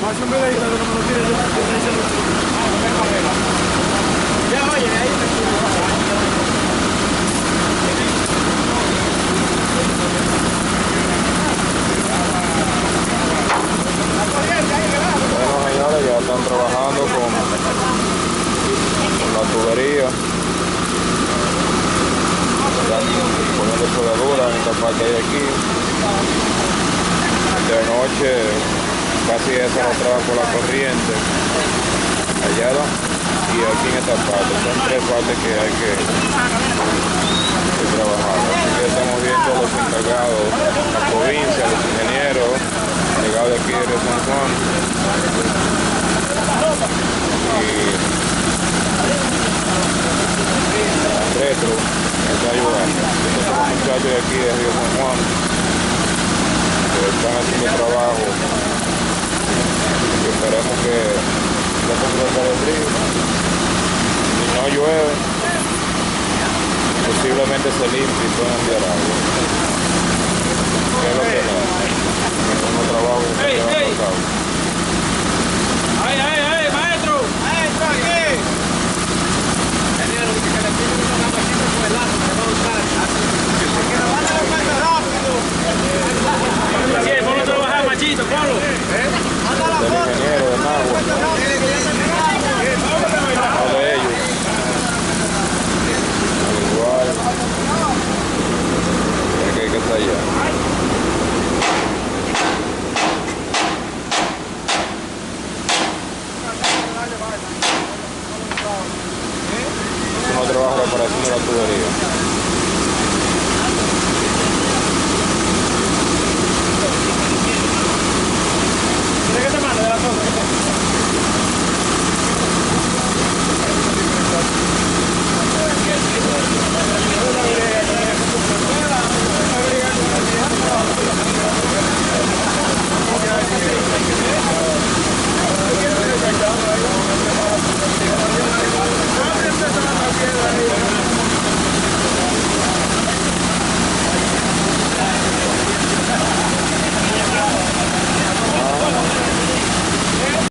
Más un videito de lo que me lo tiene ya, oye, ahí Bueno, señores, ya están trabajando con la tubería. Están poniendo soldadura en esta parte de aquí. De noche casi esa no trabaja por la corriente. Allá y aquí en esta parte. Son tres partes que hay que trabajar. Así que estamos viendo a los encargados, la provincia, los ingenieros, llegados de aquí de San Juan. Y Retro me está ayudando. Estos son los muchachos de aquí de Río San Juan que están haciendo trabajo y esperemos que no se trata de frío. Si no llueve, posiblemente se limpie y puedan enviar agua. ¿Qué es lo que no? El mismo trabajo que se lleva a